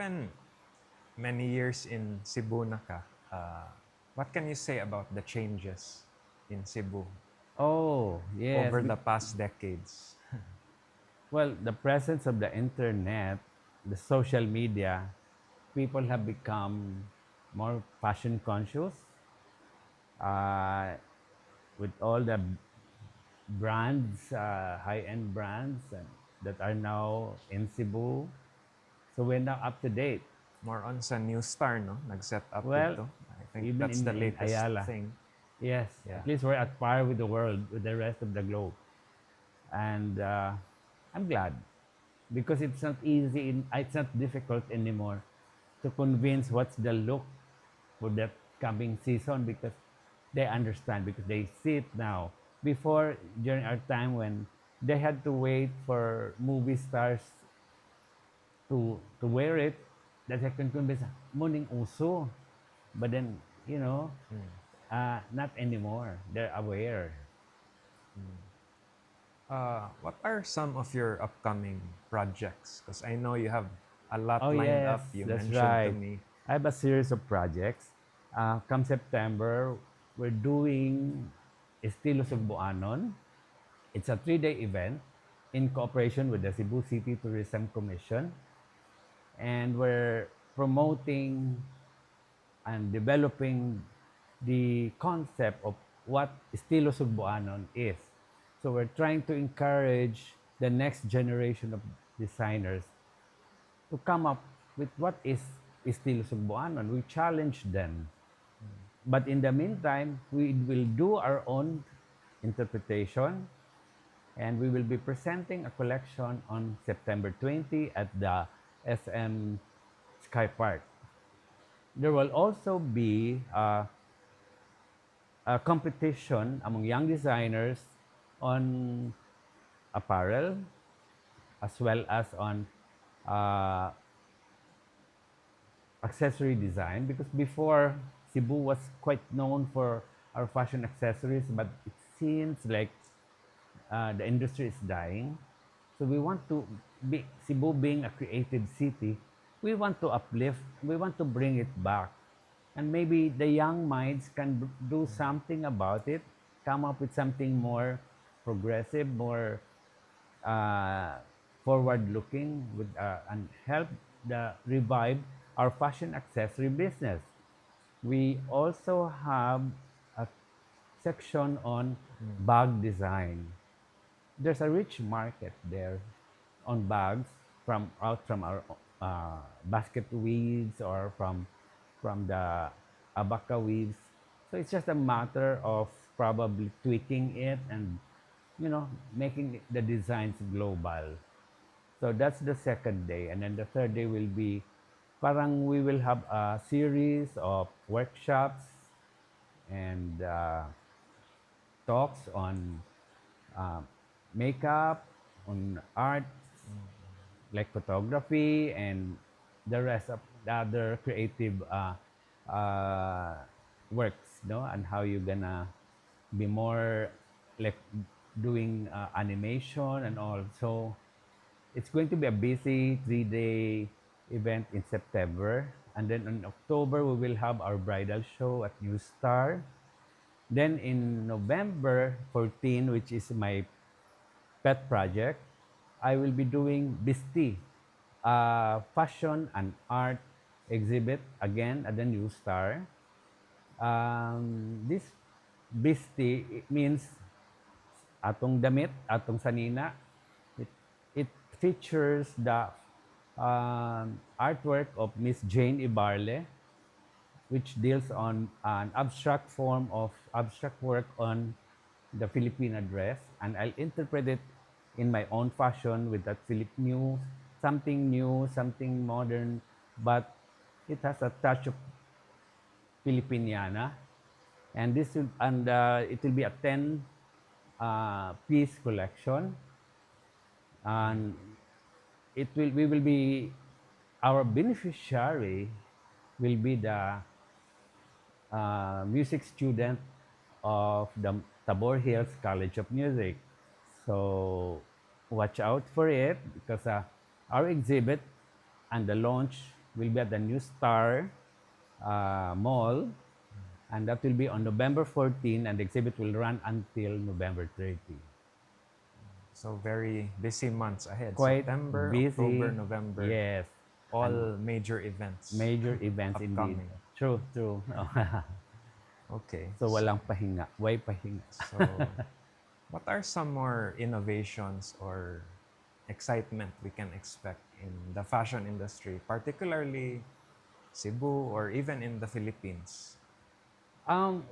Given many years in Cebu na ka, what can you say about the changes in Cebu Oh, yes. over the past decades? Well, the presence of the internet, the social media, people have become more fashion conscious uh, with all the brands, high-end brands that are now in Cebu. So we're now up to date. More on sa New Star, no? Nag-set up Well, dito. I think even that's the in latest Ayala, thing. yes, Yeah. at least we're at par with the world, with the rest of the globe. And I'm glad because it's not easy, it's not difficult anymore to convince what's the look for that coming season because they understand, because they see it now. Before, during our time when they had to wait for movie stars to wear it, that I can convince, morning uso. But then, not anymore. They're aware. What are some of your upcoming projects? Because I know you have a lot Oh, lined yes, up. You that's mentioned to right. me. I have a series of projects. Come September, we're doing Estilo Sugbuanon. It's a 3-day event in cooperation with the Cebu City Tourism Commission. And we're promoting and developing the concept of what Estilo Sugbuanon is. So we're trying to encourage the next generation of designers to come up with what is Estilo Sugbuanon. We challenge them. But in the meantime, we will do our own interpretation, and we will be presenting a collection on September 20 at the SM Sky Park. There will also be a competition among young designers on apparel as well as on uh, accessory design, because before Cebu was quite known for our fashion accessories, but it seems like the industry is dying. So we want to be, Cebu being a creative city, we want to uplift, we want to bring it back. And maybe the young minds can do something about it, come up with something more progressive, more uh, forward looking, with and help the revive our fashion accessory business. We also have a section on bag design. There's a rich market there on bags from our basket weaves or from the abaca weaves. So it's just a matter of probably tweaking it and making the designs global. So that's the second day, and then the third day will be parang we will have a series of workshops and talks on uh, makeup, on art, like photography, and the rest of the other creative uh, works, no? And how you're gonna be more like doing animation and all. So it's going to be a busy 3-day event in September. And then in October, we will have our bridal show at New Star. Then in November 14, which is my pet project, I will be doing Bisti, fashion and art exhibit again at the New Star. This Bisti, it means atong damit, atong sanina. It, it features the artwork of Miss Jane Ibarle, which deals on an abstract work on the Filipina dress, and I'll interpret it in my own fashion with that new, something modern, but it has a touch of Filipiniana, and it will be a 10 piece collection, and we will be, our beneficiary will be the music student of the Tabor Hills College of Music. So watch out for it because our exhibit and the launch will be at the New Star Mall, and that will be on November 14, and the exhibit will run until November 30. So very busy months ahead. Quite September, busy. October, November. Yes, All major events major events indeed. upcoming. True, true. Okay. So walang pahinga, way pahinga. So, what are some more innovations or excitement we can expect in the fashion industry, particularly Cebu or even in the Philippines?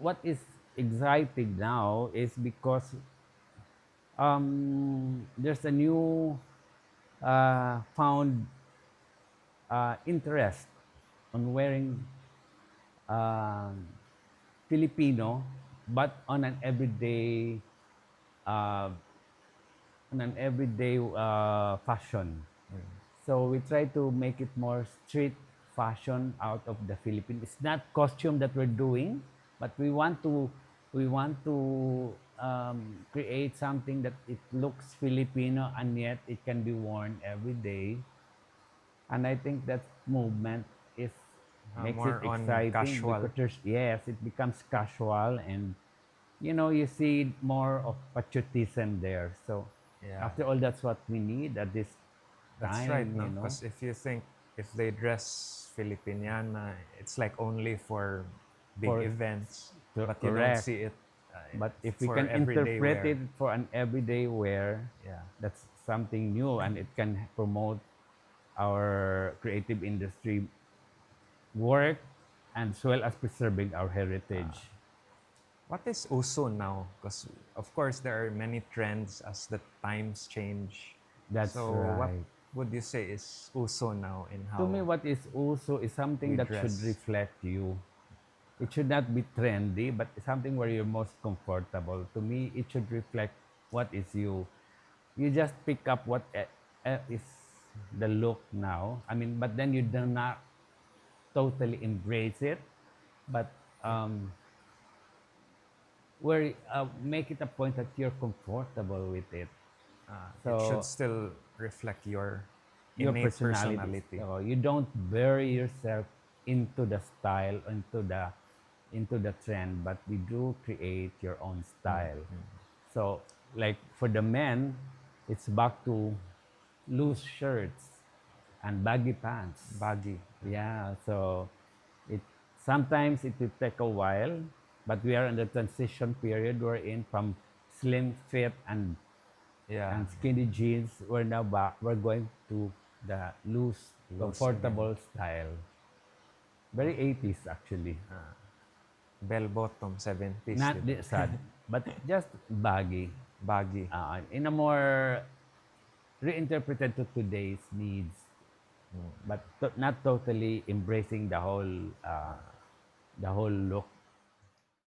What is exciting now is because there's a new found interest on wearing um Filipino, but uh, on an everyday fashion. So we try to make it more street fashion out of the Philippines. It's not costume that we're doing, but we want to create something that it looks Filipino and yet it can be worn every day. And I think that movement is makes it More on exciting casual. because yes, it becomes casual, and you see more of patriotism there. So Yeah. after all, that's what we need at this That's time. right, no? Because if you think if they dress Filipiniana, it's like only for big For- events, to- but you don't correct. see it But if we for can everyday interpret wear. it for an everyday wear, Yeah. that's something new, and it can promote our creative industry work, and as well as preserving our heritage. What is uso now? Because of course there are many trends as the times change. That's So what right. would you say is uso now in how To me, what is also is something we that should dress? reflect you. It should not be trendy, but something where you're most comfortable. To me, it should reflect what is you. You just pick up what is the look now. I mean, but then you do not totally embrace it, but where make it a point that you're comfortable with it. It should So still reflect your your innate personality. personality. So you don't bury yourself into the style, into the trend, but you do create your own style. So like for the men, it's back to loose shirts and baggy pants. Baggy. Yeah, so it sometimes it will take a while, but we are in the transition period we're in from slim fit and Yeah. skinny jeans. We're now back. We're going to the loose, Loose comfortable style. Very 80s actually. Bell bottom 70s. Not diba? sad, but just baggy. Baggy. In a more reinterpreted to today's needs, but not totally embracing the whole look